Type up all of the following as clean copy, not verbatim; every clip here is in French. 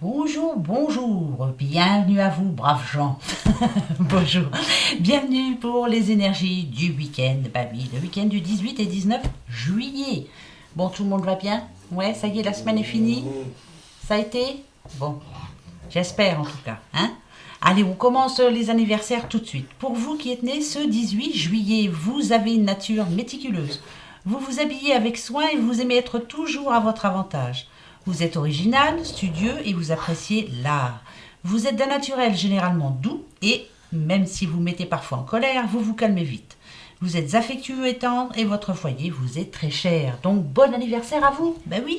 Bonjour, bonjour, bienvenue à vous, braves gens. Bonjour, bienvenue pour les énergies du week-end. Bah oui, le week-end du 18 et 19 juillet. Bon, tout le monde va bien? Ouais, ça y est, la semaine est finie? Ça a été? Bon, j'espère en tout cas, hein? Allez, on commence les anniversaires tout de suite. Pour vous qui êtes nés ce 18 juillet, vous avez une nature méticuleuse. Vous vous habillez avec soin et vous aimez être toujours à votre avantage. Vous êtes original, studieux et vous appréciez l'art. Vous êtes d'un naturel généralement doux et, même si vous mettez parfois en colère, vous vous calmez vite. Vous êtes affectueux et tendre et votre foyer vous est très cher. Donc bon anniversaire à vous. Ben oui.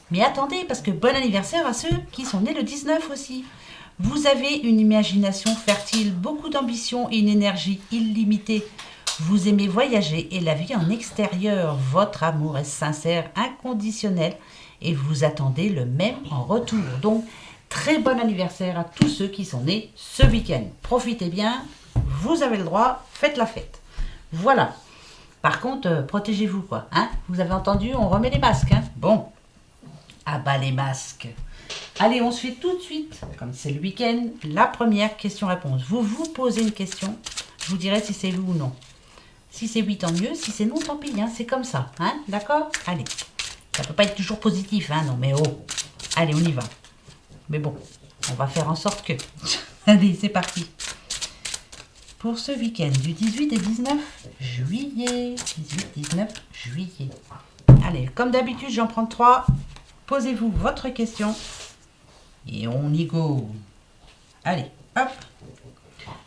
Mais attendez, parce que bon anniversaire à ceux qui sont nés le 19 aussi. Vous avez une imagination fertile, beaucoup d'ambition et une énergie illimitée. Vous aimez voyager et la vie en extérieur. Votre amour est sincère, inconditionnel et vous attendez le même en retour. Donc, très bon anniversaire à tous ceux qui sont nés ce week-end. Profitez bien, vous avez le droit, faites la fête. Voilà. Par contre, protégez-vous quoi. Hein, vous avez entendu, on remet les masques. Hein. Bon, à bas les masques. Allez, on se fait tout de suite, comme c'est le week-end, la première question-réponse. Vous vous posez une question, je vous dirai si c'est oui ou non. Si c'est oui, tant mieux. Si c'est non, tant pis. Hein. C'est comme ça. Hein. D'accord? Allez. Ça peut pas être toujours positif. Hein. Non, mais oh. Allez, on y va. Mais bon, on va faire en sorte que... Allez, c'est parti. Pour ce week-end du 18 et 19 juillet. 18-19 juillet. Allez, comme d'habitude, j'en prends 3. Posez-vous votre question. Et on y go. Allez, hop.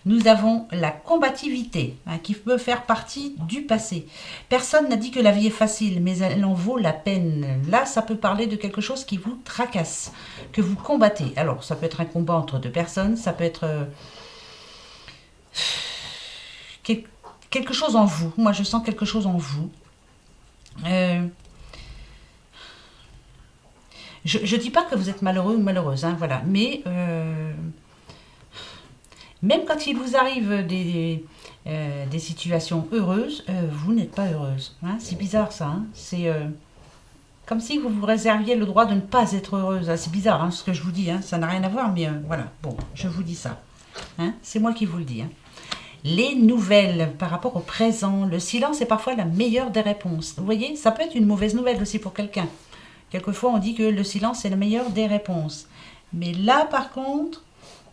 Nous avons la combativité, hein, qui peut faire partie du passé. Personne n'a dit que la vie est facile, mais elle en vaut la peine. Là, ça peut parler de quelque chose qui vous tracasse, que vous combattez. Alors, ça peut être un combat entre deux personnes, ça peut être quelque chose en vous. Moi, je sens quelque chose en vous. Je ne dis pas que vous êtes malheureux ou malheureuse, hein, voilà, mais... même quand il vous arrive des situations heureuses, vous n'êtes pas heureuse. Hein. C'est bizarre ça. Hein. C'est comme si vous vous réserviez le droit de ne pas être heureuse. Ah, c'est bizarre hein, ce que je vous dis. Hein. Ça n'a rien à voir, mais voilà. Bon, je vous dis ça. Hein. C'est moi qui vous le dis. Hein. Les nouvelles par rapport au présent. Le silence est parfois la meilleure des réponses. Vous voyez, ça peut être une mauvaise nouvelle aussi pour quelqu'un. Quelquefois, on dit que le silence est la meilleure des réponses. Mais là, par contre...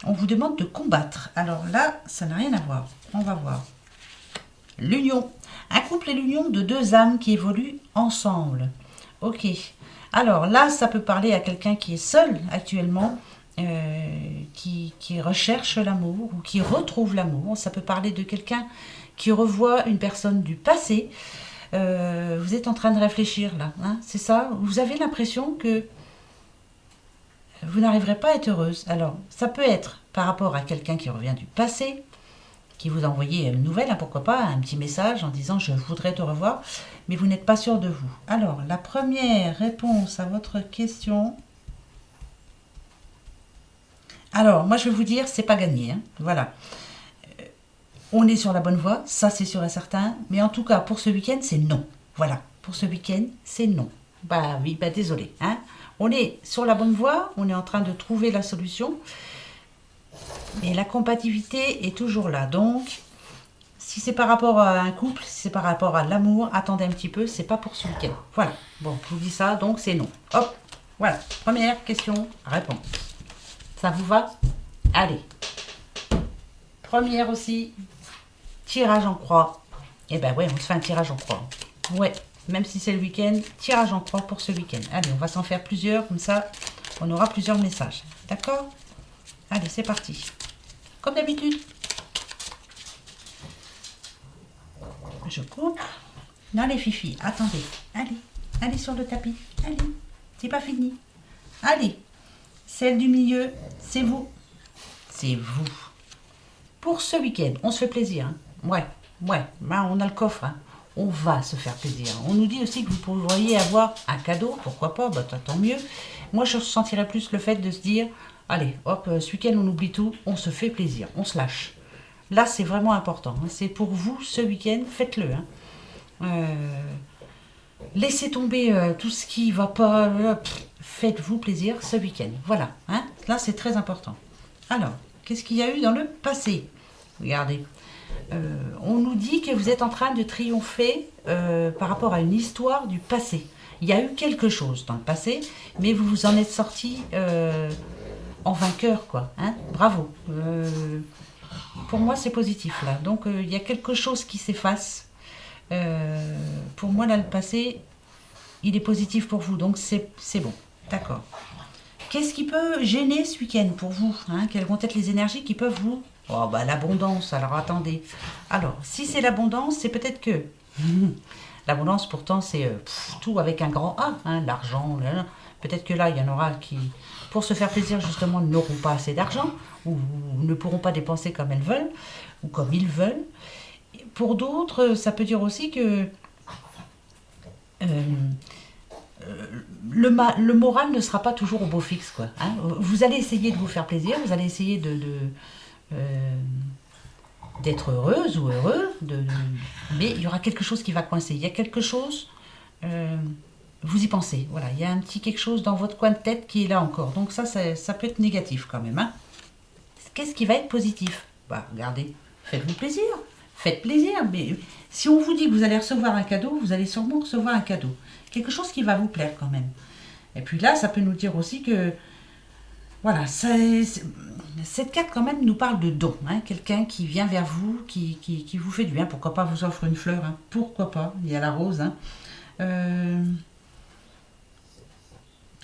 on vous demande de combattre. Alors là, ça n'a rien à voir. On va voir. L'union. Un couple est l'union de deux âmes qui évoluent ensemble. Ok. Alors là, ça peut parler à quelqu'un qui est seul actuellement, qui recherche l'amour ou qui retrouve l'amour. Ça peut parler de quelqu'un qui revoit une personne du passé. Vous êtes en train de réfléchir là. Hein, c'est ça? Vous avez l'impression que vous n'arriverez pas à être heureuse. Alors, ça peut être par rapport à quelqu'un qui revient du passé, qui vous a envoyé une nouvelle, hein, pourquoi pas, un petit message en disant « je voudrais te revoir », mais vous n'êtes pas sûr de vous. Alors, la première réponse à votre question... alors, moi je vais vous dire, c'est pas gagné. Hein. Voilà. On est sur la bonne voie, ça c'est sûr et certain, mais en tout cas, pour ce week-end, c'est non. Voilà, pour ce week-end, c'est non. Bah oui, bah désolé. Hein. On est sur la bonne voie, on est en train de trouver la solution, mais la compatibilité est toujours là. Donc, si c'est par rapport à un couple, si c'est par rapport à l'amour, attendez un petit peu, c'est pas pour ce week-end. Voilà, bon, je vous dis ça, donc c'est non. Hop, voilà, première question, réponse. Ça vous va? Allez. Première aussi, tirage en croix. Eh ben ouais, on se fait un tirage en croix. Ouais. Même si c'est le week-end, tirage en croix pour ce week-end. Allez, on va s'en faire plusieurs, comme ça, on aura plusieurs messages. D'accord? Allez, c'est parti. Comme d'habitude. Je coupe. Non, les filles, attendez. Allez, allez sur le tapis. Allez, c'est pas fini. Allez, celle du milieu, c'est vous. C'est vous. Pour ce week-end, on se fait plaisir. Hein. Ouais, ben, on a le coffre. Hein. On va se faire plaisir. On nous dit aussi que vous pourriez avoir un cadeau, pourquoi pas, bah, tant mieux. Moi, je sentirais plus le fait de se dire, allez, hop, ce week-end, on oublie tout, on se fait plaisir, on se lâche. Là, c'est vraiment important. Hein. C'est pour vous, ce week-end, faites-le. Hein. Laissez tomber tout ce qui ne va pas. faites-vous plaisir ce week-end. Voilà, hein, là c'est très important. Alors, qu'est-ce qu'il y a eu dans le passé? Regardez, on nous dit que vous êtes en train de triompher par rapport à une histoire du passé. Il y a eu quelque chose dans le passé, mais vous vous en êtes sorti en vainqueur, quoi. Hein, bravo. Pour moi, c'est positif, là. Donc, il y a quelque chose qui s'efface. Pour moi, là, le passé, il est positif pour vous. Donc, c'est bon. D'accord. Qu'est-ce qui peut gêner ce week-end pour vous, hein? Quelles vont être les énergies qui peuvent vous... Oh, bah, l'abondance. Alors, attendez. Alors, si c'est l'abondance, c'est peut-être que... L'abondance, pourtant, c'est tout avec un grand A, hein, l'argent. Peut-être que là, il y en aura qui, pour se faire plaisir, justement, n'auront pas assez d'argent ou ne pourront pas dépenser comme elles veulent ou comme ils veulent. Pour d'autres, ça peut dire aussi que le moral ne sera pas toujours au beau fixe, quoi. Hein. Vous allez essayer de vous faire plaisir, vous allez essayer d'être heureuse ou heureux, mais il y aura quelque chose qui va coincer. Il y a quelque chose, vous y pensez. Voilà, il y a un petit quelque chose dans votre coin de tête qui est là encore. Donc ça peut être négatif quand même. Hein. Qu'est-ce qui va être positif? Bah, regardez, faites-vous plaisir. Faites plaisir. Mais si on vous dit que vous allez recevoir un cadeau, vous allez sûrement recevoir un cadeau. Quelque chose qui va vous plaire quand même. Et puis là, ça peut nous dire aussi que voilà, cette carte quand même nous parle de don. Hein, quelqu'un qui vient vers vous, qui vous fait du bien. Pourquoi pas vous offre une fleur, hein, pourquoi pas. Il y a la rose. Hein.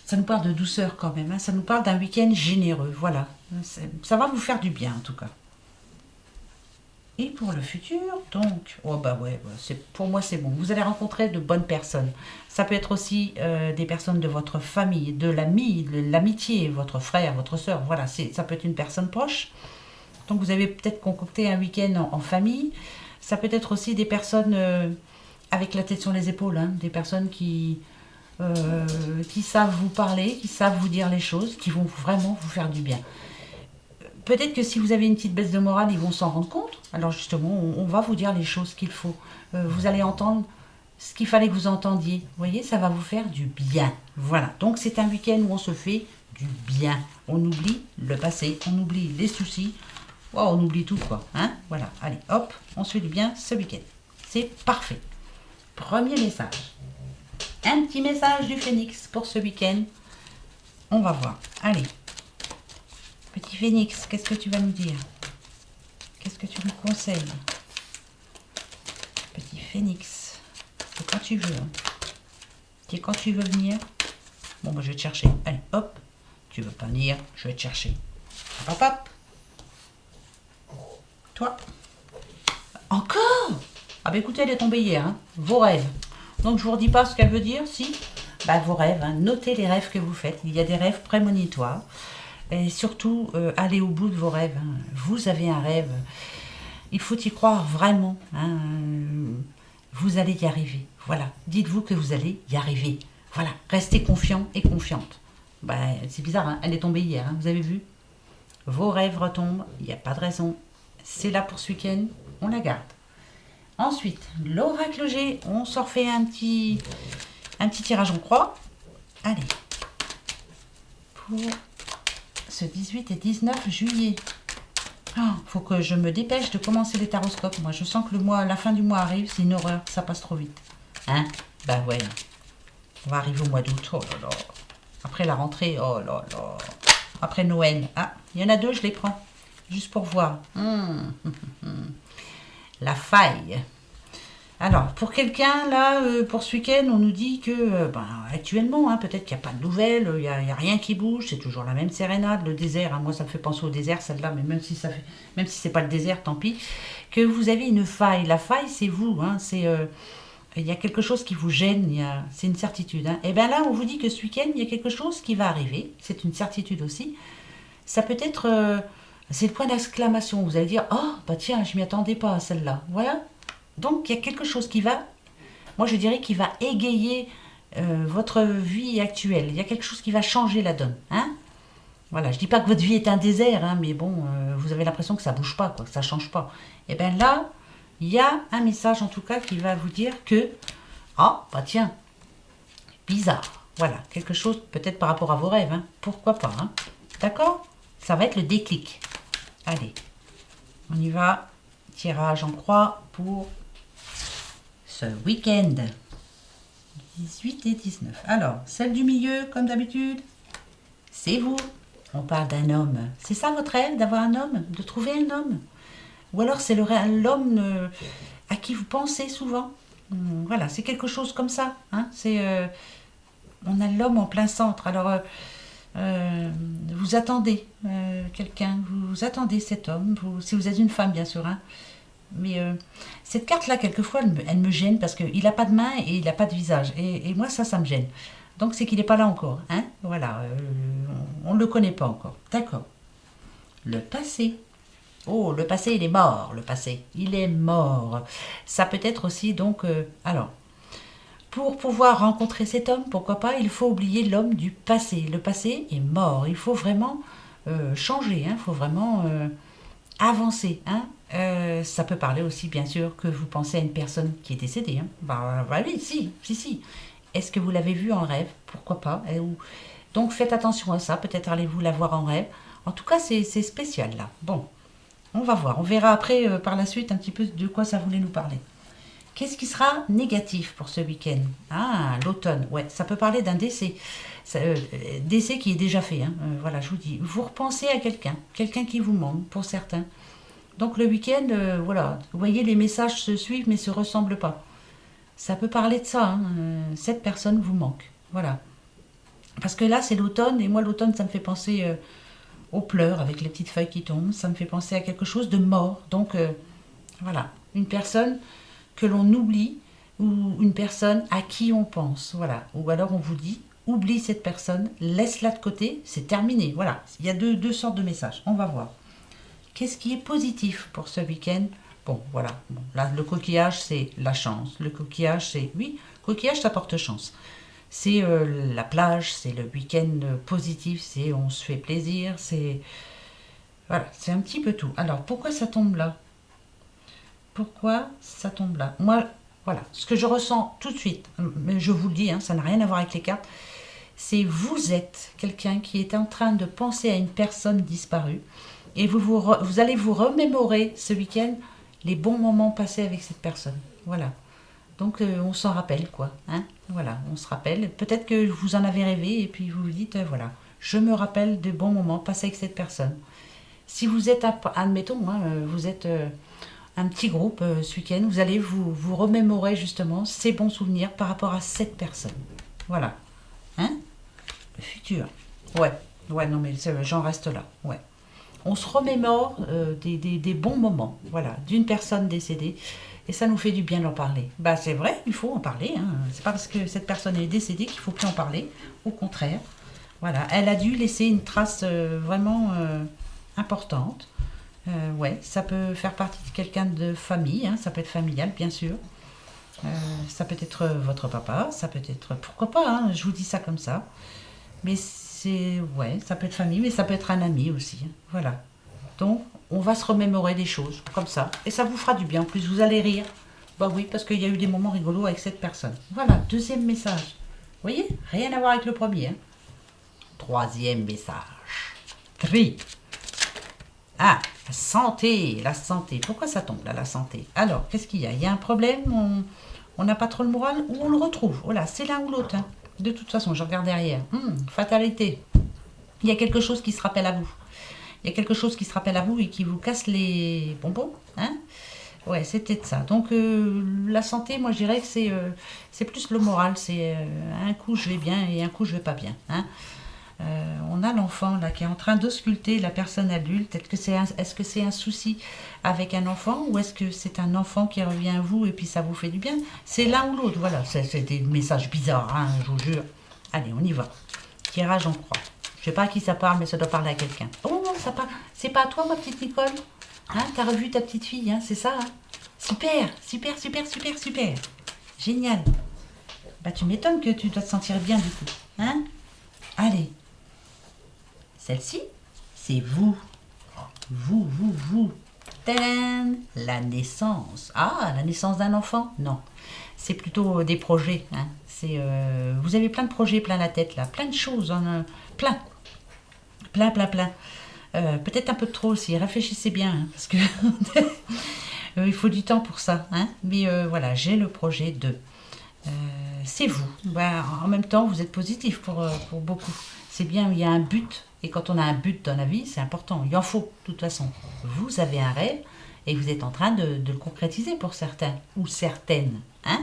Ça nous parle de douceur quand même. Hein, ça nous parle d'un week-end généreux. Voilà, ça va vous faire du bien en tout cas. Et pour le futur, donc, oh bah ouais, pour moi c'est bon. Vous allez rencontrer de bonnes personnes. Ça peut être aussi des personnes de votre famille, de l'amitié, votre frère, votre soeur. Voilà, ça peut être une personne proche. Donc vous avez peut-être concocté un week-end en famille. Ça peut être aussi des personnes avec la tête sur les épaules, hein, des personnes qui savent vous parler, qui savent vous dire les choses, qui vont vraiment vous faire du bien. Peut-être que si vous avez une petite baisse de morale, ils vont s'en rendre compte. Alors justement, on va vous dire les choses qu'il faut. Vous allez entendre ce qu'il fallait que vous entendiez. Vous voyez, ça va vous faire du bien. Voilà, donc c'est un week-end où on se fait du bien. On oublie le passé, on oublie les soucis. Oh, on oublie tout, quoi. Hein, voilà, allez, hop, on se fait du bien ce week-end. C'est parfait. Premier message. Un petit message du Phénix pour ce week-end. On va voir. Allez. Petit Phénix, qu'est-ce que tu vas nous dire? Qu'est-ce que tu nous conseilles? Petit Phénix, c'est quand tu veux. Hein. C'est quand tu veux venir. Bon, bah, je vais te chercher. Allez, hop. Tu veux pas venir, je vais te chercher. Hop, hop. Toi. Encore? Ah bah écoutez, elle est tombée hier. Hein. Vos rêves. Donc je vous redis pas ce qu'elle veut dire, si? Bah vos rêves, hein. Notez les rêves que vous faites. Il y a des rêves prémonitoires. Et surtout, allez au bout de vos rêves. Hein. Vous avez un rêve. Il faut y croire vraiment. Hein. Vous allez y arriver. Voilà. Dites-vous que vous allez y arriver. Voilà. Restez confiant et confiante. Bah, c'est bizarre, hein. Elle est tombée hier. Hein. Vous avez vu? Vos rêves retombent. Il n'y a pas de raison. C'est là pour ce week-end. On la garde. Ensuite, l'oracle G. On s'en refait un petit tirage en croix. Allez. Pour... ce 18 et 19 juillet. Oh, faut que je me dépêche de commencer les taroscopes. Moi, je sens que la fin du mois arrive. C'est une horreur. Ça passe trop vite. Hein? Bah ouais. On va arriver au mois d'août. Oh là là. Après la rentrée. Oh là là. Après Noël. Ah, il y en a deux, je les prends. Juste pour voir. La faille. Alors, pour quelqu'un, là, pour ce week-end, on nous dit que, actuellement, hein, peut-être qu'il n'y a pas de nouvelles, il n'y a rien qui bouge, c'est toujours la même sérénade, le désert, hein, moi ça me fait penser au désert, celle-là, mais même si c'est pas le désert, tant pis, que vous avez une faille. La faille, c'est vous, hein, il y a quelque chose qui vous gêne, c'est une certitude. Hein. Et bien là, on vous dit que ce week-end, il y a quelque chose qui va arriver, c'est une certitude aussi. Ça peut être, c'est le point d'exclamation, vous allez dire, oh, bah tiens, je m'y attendais pas à celle-là, voilà. Donc, il y a quelque chose qui va, moi je dirais, qui va égayer votre vie actuelle. Il y a quelque chose qui va changer la donne. Hein, voilà, je ne dis pas que votre vie est un désert, hein, mais bon, vous avez l'impression que ça ne bouge pas, quoi, que ça ne change pas. Et bien là, il y a un message en tout cas qui va vous dire que, ah, bah tiens, bizarre. Voilà, quelque chose peut-être par rapport à vos rêves, hein. Pourquoi pas, hein. D'accord? Ça va être le déclic. Allez, on y va. Tirage en croix pour ce week-end. 18 et 19. Alors, celle du milieu, comme d'habitude, c'est vous. On parle d'un homme. C'est ça votre rêve, d'avoir un homme? De trouver un homme? Ou alors c'est l'homme à qui vous pensez souvent? Voilà, c'est quelque chose comme ça, hein. On a l'homme en plein centre. Alors, vous attendez quelqu'un, vous attendez cet homme, si vous êtes une femme, bien sûr, hein. Mais cette carte-là, quelquefois, elle me gêne parce qu'il n'a pas de main et il n'a pas de visage. Et moi, ça me gêne. Donc, c'est qu'il n'est pas là encore, hein. Voilà, on ne le connaît pas encore. D'accord. Le passé. Oh, le passé, il est mort, le passé. Il est mort. Ça peut être aussi, donc... alors, pour pouvoir rencontrer cet homme, pourquoi pas, il faut oublier l'homme du passé. Le passé est mort. Il faut vraiment changer, hein. Il faut vraiment avancer, hein. Ça peut parler aussi, bien sûr, que vous pensez à une personne qui est décédée, hein. Bah oui, si. Est-ce que vous l'avez vue en rêve? Pourquoi pas? Donc, faites attention à ça. Peut-être allez-vous la voir en rêve. En tout cas, c'est spécial, là. Bon. On va voir, on verra après par la suite un petit peu de quoi ça voulait nous parler. Qu'est-ce qui sera négatif pour ce week-end? Ah, l'automne, ouais, ça peut parler d'un décès. Décès qui est déjà fait, hein. Voilà, je vous dis. Vous repensez à quelqu'un qui vous manque pour certains. Donc le week-end, voilà, vous voyez, les messages se suivent mais ne se ressemblent pas. Ça peut parler de ça, hein. Cette personne vous manque, voilà. Parce que là, c'est l'automne, et moi, l'automne, ça me fait penser... aux pleurs avec les petites feuilles qui tombent, ça me fait penser à quelque chose de mort. Donc voilà, une personne que l'on oublie ou une personne à qui on pense. Voilà, ou alors on vous dit oublie cette personne, laisse-la de côté, c'est terminé. Voilà, il y a deux sortes de messages. On va voir. Qu'est-ce qui est positif pour ce week-end? Bon, voilà. Bon, là, le coquillage, c'est la chance. Le coquillage, c'est... Oui, coquillage, ça porte chance. C'est la plage, c'est le week-end positif, c'est on se fait plaisir, c'est... Voilà, c'est un petit peu tout. Alors, pourquoi ça tombe là? Pourquoi ça tombe là? Moi, voilà, ce que je ressens tout de suite, mais je vous le dis, hein, ça n'a rien à voir avec les cartes, c'est vous êtes quelqu'un qui est en train de penser à une personne disparue et vous allez vous remémorer ce week-end les bons moments passés avec cette personne. Voilà. Donc on s'en rappelle, quoi, hein. Voilà, on se rappelle. Peut-être que vous en avez rêvé et puis vous vous dites, voilà, je me rappelle de bons moments passés avec cette personne. Si vous êtes, admettons, hein, vous êtes un petit groupe ce week-end, vous allez vous remémorer justement ces bons souvenirs par rapport à cette personne. Voilà, hein. Le futur. Ouais, non mais j'en reste là, ouais. On se remémore des bons moments, voilà, d'une personne décédée. Et ça nous fait du bien d'en parler. Bah c'est vrai, il faut en parler, hein. C'est pas parce que cette personne est décédée qu'il faut plus en parler. Au contraire. Voilà, elle a dû laisser une trace vraiment importante. Ouais, ça peut faire partie de quelqu'un de famille, hein. Ça peut être familial, bien sûr. Ça peut être votre papa, ça peut être... Pourquoi pas, hein, je vous dis ça comme ça. Mais c'est... Ouais, ça peut être famille, mais ça peut être un ami aussi, hein. Voilà. Donc, on va se remémorer des choses, comme ça. Et ça vous fera du bien. En plus, vous allez rire. Bah oui, parce qu'il y a eu des moments rigolos avec cette personne. Voilà, deuxième message. Vous voyez, rien à voir avec le premier, hein. Troisième message. Tri. Ah, la santé, la santé. Pourquoi ça tombe là, la santé? Alors, qu'est-ce qu'il y a? Il y a un problème, on n'a pas trop le moral, ou on le retrouve. Voilà, c'est l'un ou l'autre, hein. De toute façon, je regarde derrière. Fatalité. Il y a quelque chose qui se rappelle à vous. Il y a quelque chose qui se rappelle à vous et qui vous casse les bonbons, hein. Ouais, c'est peut-être ça. Donc, la santé, moi, je dirais que c'est plus le moral. C'est un coup, je vais bien et un coup, je vais pas bien, hein. On a l'enfant, là, qui est en train d'ausculter la personne adulte. Est-ce que c'est un souci avec un enfant ou est-ce que c'est un enfant qui revient à vous et puis ça vous fait du bien? C'est l'un ou l'autre, voilà. C'est des messages bizarres, hein, je vous jure. Allez, on y va. Tirage en croix. Je sais pas à qui ça parle, mais ça doit parler à quelqu'un. Oh non, ça parle. C'est pas à toi, ma petite Nicole? Hein, t'as revu ta petite fille, hein, c'est ça, hein? Super. Génial. Bah, tu m'étonnes que tu dois te sentir bien, du coup. Hein? Allez. Celle-ci, c'est vous. Vous. Tadam, la naissance. Ah, la naissance d'un enfant? Non. C'est plutôt des projets. Hein. Vous avez plein de projets plein la tête là. Plein de choses. Hein, plein. Plein. Peut-être un peu trop aussi. Réfléchissez bien. Hein, parce que il faut du temps pour ça. Hein. Mais voilà, j'ai le projet de... c'est vous. Ben, en même temps, vous êtes positif pour beaucoup. C'est bien, il y a un but. Et quand on a un but dans la vie, c'est important. Il en faut, de toute façon. Vous avez un rêve et vous êtes en train de le concrétiser pour certains ou certaines. Hein?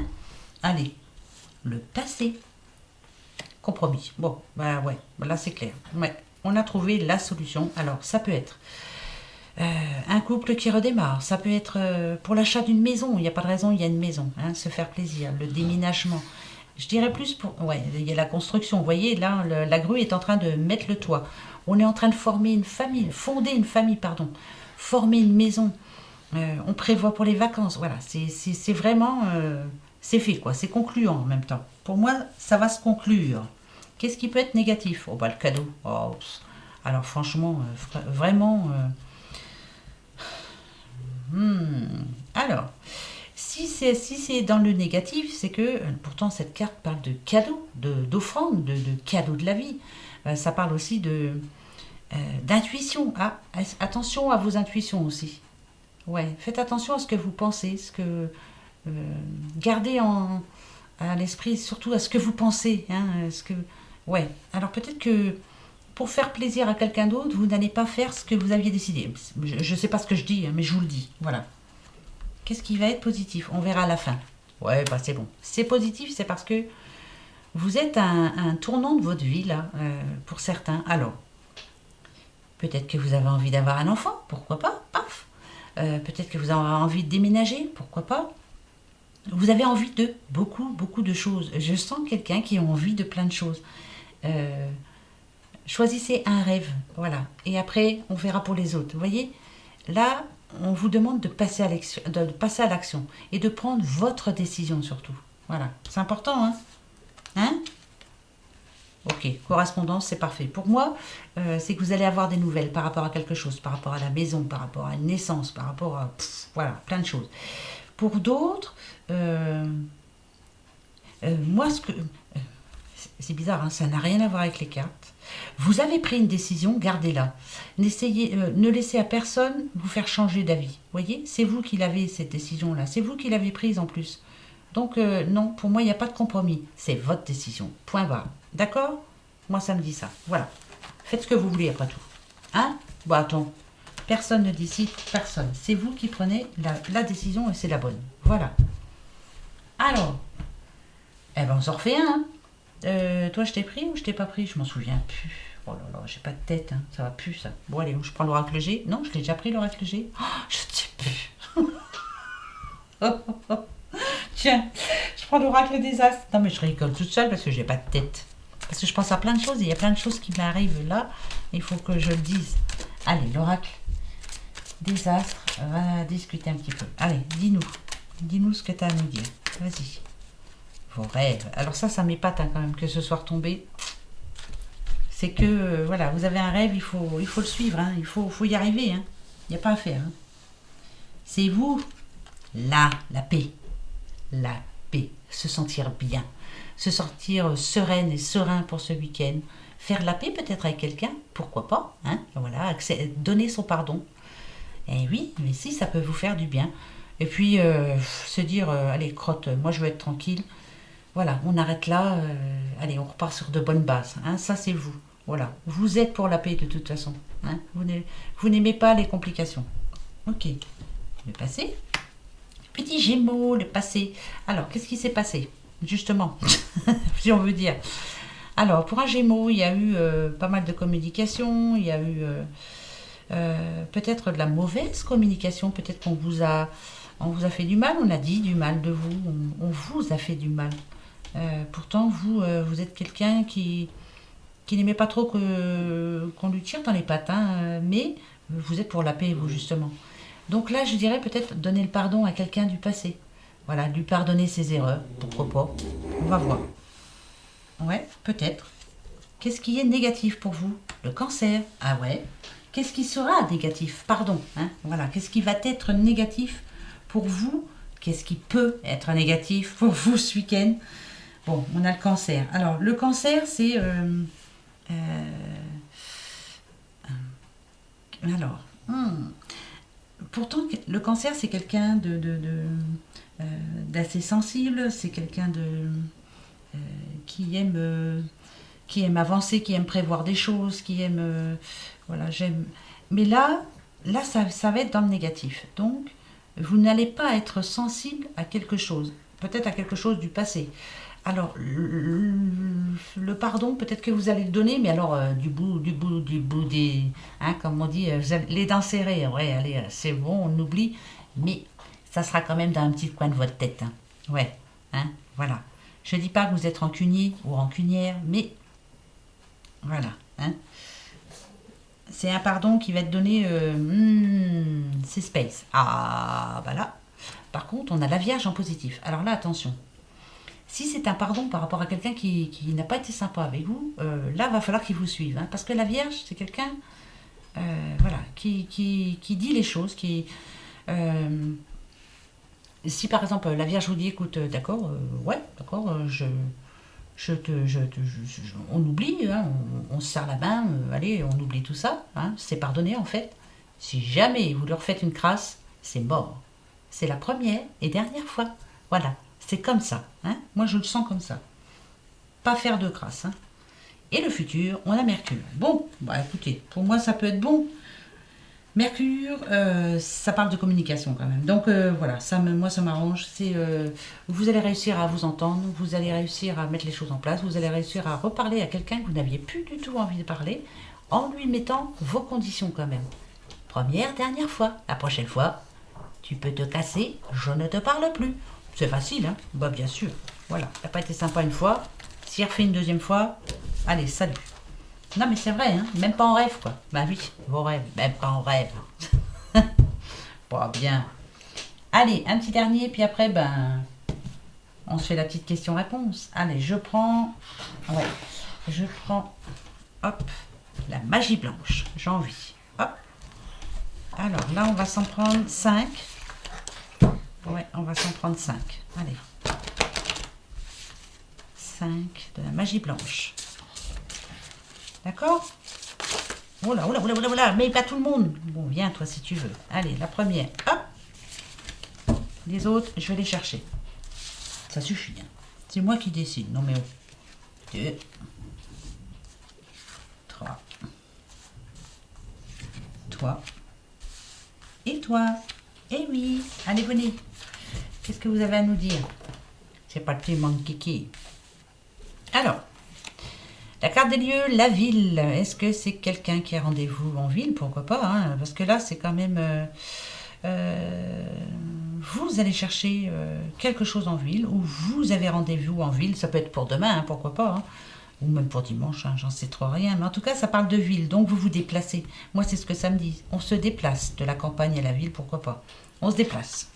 Allez, le passé. Compromis. Bon, bah ouais, là c'est clair. Ouais, on a trouvé la solution. Alors, ça peut être un couple qui redémarre. Ça peut être pour l'achat d'une maison. Il n'y a pas de raison, il y a une maison. Hein, se faire plaisir. Le déménagement. Je dirais plus pour... Ouais, il y a la construction. Vous voyez, là, la grue est en train de mettre le toit. On est en train de former une famille, former une maison. On prévoit pour les vacances. Voilà, c'est vraiment... c'est fait, quoi. C'est concluant en même temps. Pour moi, ça va se conclure. Qu'est-ce qui peut être négatif? Oh, bah, le cadeau. Oh, alors, franchement, vraiment... Alors... Si c'est dans le négatif, c'est que pourtant cette carte parle de cadeaux, d'offrandes, de cadeaux de la vie. Ça parle aussi d'intuition. Ah, attention à vos intuitions aussi. Ouais, faites attention à ce que vous pensez, gardez à l'esprit surtout à ce que vous pensez. Hein, ouais. Alors peut-être que pour faire plaisir à quelqu'un d'autre, vous n'allez pas faire ce que vous aviez décidé. Je ne sais pas ce que je dis, mais je vous le dis. Voilà. Qu'est-ce qui va être positif? On verra à la fin. Ouais, bah c'est bon. C'est positif, c'est parce que vous êtes à un tournant de votre vie, là, pour certains. Alors, peut-être que vous avez envie d'avoir un enfant, pourquoi pas? Paf. Peut-être que vous avez envie de déménager, pourquoi pas? Vous avez envie de beaucoup de choses. Je sens quelqu'un qui a envie de plein de choses. Choisissez un rêve, voilà. Et après, on verra pour les autres. Vous voyez? Là... on vous demande de passer à l'action et de prendre votre décision surtout. Voilà, c'est important, hein? Hein? Ok, correspondance, c'est parfait. Pour moi, c'est que vous allez avoir des nouvelles par rapport à quelque chose, par rapport à la maison, par rapport à une naissance, par rapport à... voilà, plein de choses. Pour d'autres, moi, c'est bizarre, hein, ça n'a rien à voir avec les cartes. Vous avez pris une décision, gardez-la. Ne laissez à personne vous faire changer d'avis. Voyez, c'est vous qui l'avez, cette décision-là. C'est vous qui l'avez prise en plus. Donc, non, pour moi, il n'y a pas de compromis. C'est votre décision. Point barre. D'accord? Moi, ça me dit ça. Voilà. Faites ce que vous voulez, après tout. Hein? Bon, attends. Personne ne décide, personne. C'est vous qui prenez la décision et c'est la bonne. Voilà. Alors, eh ben, on s'en refait un, hein. Toi, je t'ai pris ou je t'ai pas pris? Je m'en souviens plus. Oh là là, j'ai pas de tête, hein. Ça va plus ça. Bon, allez, je prends l'oracle G. Non, je l'ai déjà pris l'oracle G. Oh, je ne sais plus. Tiens, je prends l'oracle des As. Non, mais je rigole toute seule parce que j'ai pas de tête. Parce que je pense à plein de choses et il y a plein de choses qui m'arrivent là. Il faut que je le dise. Allez, l'oracle des Astres. On va discuter un petit peu. Allez, dis-nous. Dis-nous ce que tu as à nous dire. Vas-y. Vos rêves. Alors ça m'épate hein, quand même que ce soit retombé. C'est que, voilà, vous avez un rêve, il faut le suivre, hein, il faut y arriver. Hein. Il n'y a pas à faire. Hein. C'est vous, là, la paix. La paix. Se sentir bien. Se sentir sereine et serein pour ce week-end. Faire la paix peut-être avec quelqu'un, pourquoi pas. Hein. Voilà, donner son pardon. Et oui, mais si, ça peut vous faire du bien. Et puis, se dire, allez, crotte, moi je veux être tranquille. Voilà, on arrête là, allez, on repart sur de bonnes bases. Hein, ça, c'est vous. Voilà, vous êtes pour la paix de toute façon. Hein, vous n'aimez pas les complications. Ok, le passé. Petit Gémeaux, le passé. Alors, qu'est-ce qui s'est passé? Justement, si on veut dire. Alors, pour un Gémeaux, il y a eu pas mal de communication, il y a eu peut-être de la mauvaise communication, peut-être qu'on vous a fait du mal, on a dit du mal de vous, on vous a fait du mal. Pourtant, vous êtes quelqu'un qui n'aimait pas trop qu'on lui tire dans les pattes, hein, mais vous êtes pour la paix, vous, justement. Donc là, je dirais peut-être donner le pardon à quelqu'un du passé. Voilà, lui pardonner ses erreurs, pourquoi pas. On va voir. Ouais, peut-être. Qu'est-ce qui est négatif pour vous? Le cancer. Ah ouais. qu'est-ce qui sera négatif? Pardon, hein, voilà, qu'est-ce qui va être négatif pour vous? Qu'est-ce qui peut être négatif pour vous ce week-end? Bon, on a le cancer. Alors, le cancer, c'est... alors, pourtant, le cancer, c'est quelqu'un d'assez sensible, c'est quelqu'un qui aime avancer, qui aime prévoir des choses, qui aime... voilà, j'aime... Mais là ça va être dans le négatif. Donc, vous n'allez pas être sensible à quelque chose, peut-être à quelque chose du passé. Alors, le pardon, peut-être que vous allez le donner, mais alors du bout des... Hein, comme on dit, les dents serrées, ouais, allez, c'est bon, on oublie, mais ça sera quand même dans un petit coin de votre tête. Hein. Ouais, hein, voilà. Je ne dis pas que vous êtes rancunier ou rancunière, mais voilà. Hein. C'est un pardon qui va être donné, c'est space. Ah, voilà. Par contre, on a la Vierge en positif. Alors là, attention. Si c'est un pardon par rapport à quelqu'un qui n'a pas été sympa avec vous, là, va falloir qu'il vous suive. Hein, parce que la Vierge, c'est quelqu'un voilà, qui dit les choses, si par exemple la Vierge vous dit, écoute, d'accord, ouais, d'accord, on oublie, hein, on se serre la main, allez, on oublie tout ça, hein, c'est pardonné en fait. Si jamais vous leur faites une crasse, c'est mort. C'est la première et dernière fois. Voilà, c'est comme ça. Hein. Moi, je le sens comme ça. Pas faire de crasse. Hein. Et le futur, on a Mercure. Bon, bah écoutez, pour moi, ça peut être bon. Mercure, ça parle de communication quand même. Donc voilà, moi ça m'arrange. Vous allez réussir à vous entendre, vous allez réussir à mettre les choses en place, vous allez réussir à reparler à quelqu'un que vous n'aviez plus du tout envie de parler, en lui mettant vos conditions quand même. Première, dernière fois. La prochaine fois, tu peux te casser, je ne te parle plus. C'est facile, hein? Bah bien sûr. Voilà, t'as pas été sympa une fois, s'il refait une deuxième fois, allez, salut. Non mais c'est vrai, hein, même pas en rêve quoi. Bah oui, vos rêves, même pas en rêve. Bon, bien. Allez, un petit dernier, puis après, ben, on se fait la petite question-réponse. Allez, je prends, hop, la magie blanche. J'ai envie. Hop. Alors là, on va s'en prendre 5. Ouais, on va s'en prendre 5. Allez. 5 de la magie blanche. D'accord? Oula, oula, oula, oula, oula, mais pas tout le monde. Bon, viens toi si tu veux. Allez, la première. Hop. Les autres, je vais les chercher. Ça suffit. Hein. C'est moi qui décide. Non mais oh. 2. 3. Toi. Et toi. Eh oui. Allez, venez. Qu'est-ce que vous avez à nous dire? C'est pas le petit manque kiki. Alors. La carte des lieux, la ville. Est-ce que c'est quelqu'un qui a rendez-vous en ville? Pourquoi pas, hein, parce que là, c'est quand même... vous allez chercher quelque chose en ville, ou vous avez rendez-vous en ville. Ça peut être pour demain, hein, pourquoi pas, hein, ou même pour dimanche, hein, j'en sais trop rien. Mais en tout cas, ça parle de ville, donc vous vous déplacez. Moi, c'est ce que ça me dit. On se déplace de la campagne à la ville, pourquoi pas. On se déplace.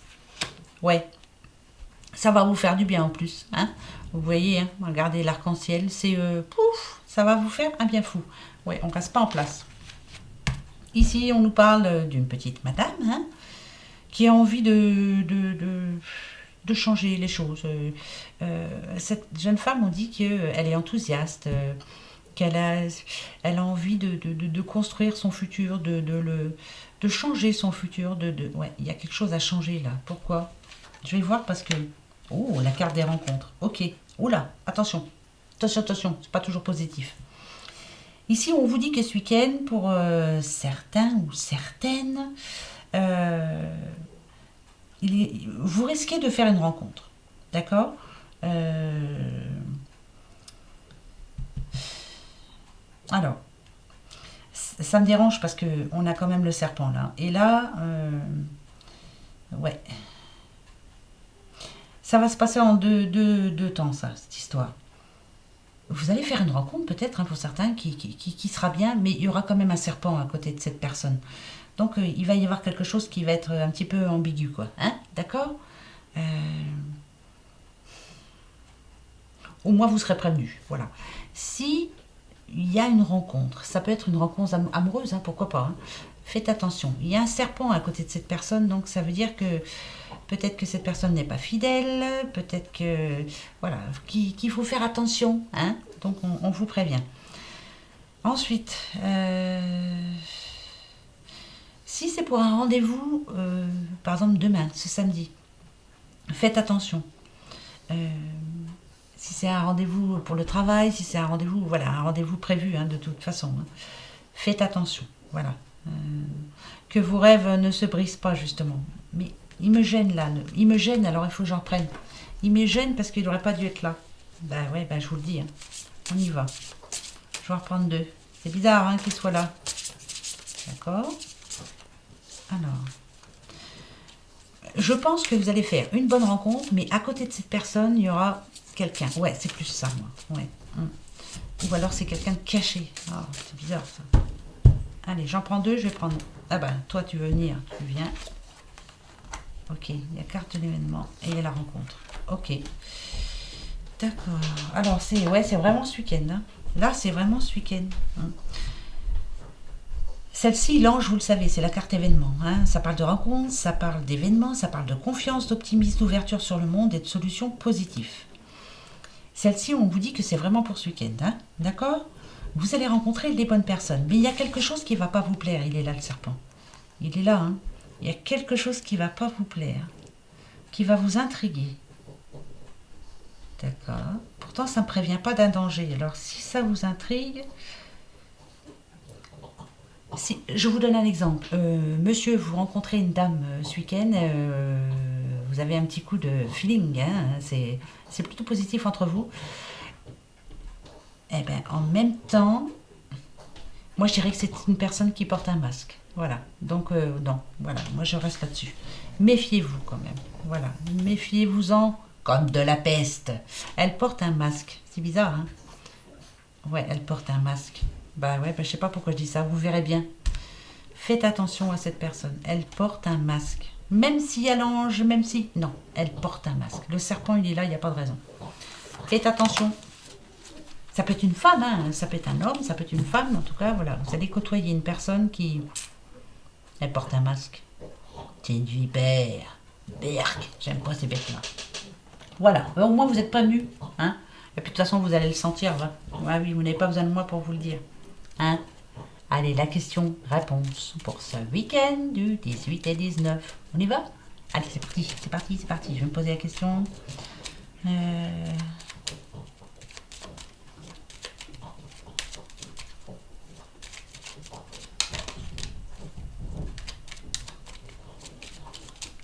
Ouais. Ça va vous faire du bien en plus, hein. Vous voyez, hein, regardez l'arc-en-ciel, c'est pouf, ça va vous faire un bien fou. Ouais, on reste pas en place. Ici, on nous parle d'une petite madame, hein, qui a envie de changer les choses. Cette jeune femme, on dit qu'elle est enthousiaste, elle a envie de construire son futur, de changer son futur. Ouais, il y a quelque chose à changer là. Pourquoi? Je vais voir parce que... Oh, la carte des rencontres. Ok. Oula, attention. Attention, attention. C'est pas toujours positif. Ici, on vous dit que ce week-end, pour certains ou certaines, vous risquez de faire une rencontre. D'accord? Alors, ça me dérange parce qu'on a quand même le serpent là. Et là, ouais. Ça va se passer en deux temps, ça, cette histoire. Vous allez faire une rencontre, peut-être, hein, pour certains, qui sera bien, mais il y aura quand même un serpent à côté de cette personne. Donc, il va y avoir quelque chose qui va être un petit peu ambigu, quoi. Hein? D'accord? Au moins, vous serez prévenu. Voilà. Si il y a une rencontre. Ça peut être une rencontre amoureuse, hein, pourquoi pas. Hein. Faites attention. Il y a un serpent à côté de cette personne, donc ça veut dire que peut-être que cette personne n'est pas fidèle, peut-être que voilà, qu'il faut faire attention. Hein. Donc on vous prévient. Ensuite, si c'est pour un rendez-vous, par exemple demain, ce samedi, faites attention. Si c'est un rendez-vous pour le travail, si c'est un rendez-vous, voilà, un rendez-vous prévu hein, de toute façon, hein, faites attention. Voilà. Que vos rêves ne se brisent pas justement. Mais il me gêne là, il me gêne, alors il faut que j'en prenne. Il me gêne parce qu'il n'aurait pas dû être là. Ben ouais, ben je vous le dis. Hein. On y va. Je vais en reprendre 2. C'est bizarre hein, qu'il soit là. D'accord. Alors. Je pense que vous allez faire une bonne rencontre, mais à côté de cette personne, il y aura quelqu'un. Ouais, c'est plus ça, moi. Ouais. Ou alors c'est quelqu'un de caché. Oh, c'est bizarre ça. Allez, j'en prends 2, je vais prendre... Ah ben, toi tu veux venir, tu viens. Ok, il y a carte de l'événement et il y a la rencontre. Ok. D'accord. Alors, c'est vraiment ce week-end. Hein. Là, c'est vraiment ce week-end. Hein. Celle-ci, l'ange, vous le savez, c'est la carte événement. Hein. Ça parle de rencontre, ça parle d'événements, ça parle de confiance, d'optimisme, d'ouverture sur le monde et de solutions positives. Celle-ci, on vous dit que c'est vraiment pour ce week-end. Hein. D'accord ? Vous allez rencontrer les bonnes personnes. Mais il y a quelque chose qui ne va pas vous plaire. Il est là, le serpent. Il est là. Hein. Il y a quelque chose qui ne va pas vous plaire. Qui va vous intriguer. D'accord. Pourtant, ça ne me prévient pas d'un danger. Alors, si ça vous intrigue... Si, je vous donne un exemple. Monsieur, vous rencontrez une dame ce week-end. Vous avez un petit coup de feeling. Hein, c'est plutôt positif entre vous. Eh bien, en même temps, moi je dirais que c'est une personne qui porte un masque. Voilà. Donc, non. Voilà. Moi je reste là-dessus. Méfiez-vous quand même. Voilà. Méfiez-vous-en comme de la peste. Elle porte un masque. C'est bizarre, hein? Ouais, elle porte un masque. Bah ouais, je sais pas pourquoi je dis ça. Vous verrez bien. Faites attention à cette personne. Elle porte un masque. Même si elle ange, même si... Non, elle porte un masque. Le serpent, il est là, il n'y a pas de raison. Faites attention. Ça peut être une femme, hein, ça peut être un homme, ça peut être une femme, en tout cas, voilà. Vous allez côtoyer une personne qui... Elle porte un masque. C'est une vipère. Berk, j'aime pas ces bêtes-là. Voilà, au moins vous n'êtes pas nu, hein. Et puis de toute façon, vous allez le sentir, va. Ouais, oui, vous n'avez pas besoin de moi pour vous le dire. Hein. Allez, la question-réponse pour ce week-end du 18 et 19. On y va? Allez, c'est parti, c'est parti, c'est parti. Je vais me poser la question.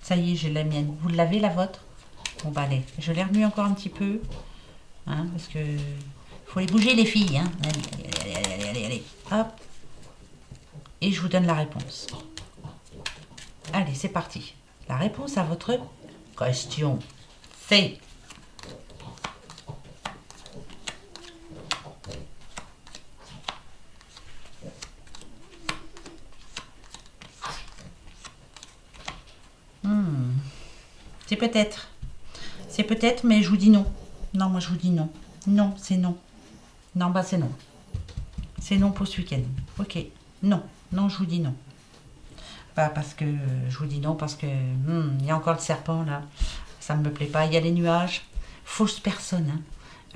Ça y est, j'ai la mienne. Vous l'avez, la vôtre? Bon, bah allez, je l'ai remue encore un petit peu. Hein, parce que... faut les bouger, les filles. Hein. Allez. Hop. Et je vous donne la réponse. Allez, c'est parti. La réponse à votre question, c'est... C'est peut-être. C'est peut-être, mais je vous dis non. Non, moi je vous dis non. Non, c'est non. Non, bah c'est non. C'est non pour ce week-end. Ok. Non. Non, je vous dis non. Bah parce que... je vous dis non parce que... il y a encore le serpent là. Ça ne me plaît pas. Il y a les nuages. Fausse personne.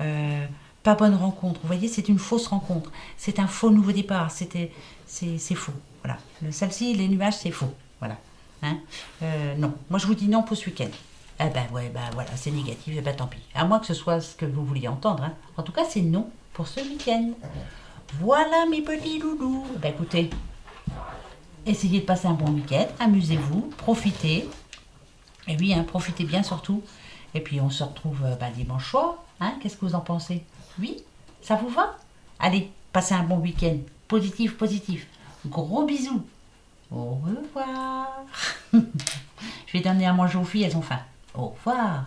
Hein. Pas bonne rencontre. Vous voyez, c'est une fausse rencontre. C'est un faux nouveau départ. C'est faux. Voilà. Celle-ci, les nuages, c'est faux. Voilà. Hein. Non. Moi, je vous dis non pour ce week-end. Eh ben ouais, ben voilà, c'est négatif, et ben tant pis. À moins que ce soit ce que vous vouliez entendre. Hein. En tout cas, c'est non pour ce week-end. Voilà mes petits loulous. Ben écoutez, essayez de passer un bon week-end, amusez-vous, profitez. Et oui, hein, profitez bien surtout. Et puis on se retrouve dimanche soir. Hein. Qu'est-ce que vous en pensez? Oui, ça vous va? Allez, passez un bon week-end. Positif, positif. Gros bisous. Au revoir. Je vais donner à manger aux filles, elles ont faim. Au revoir.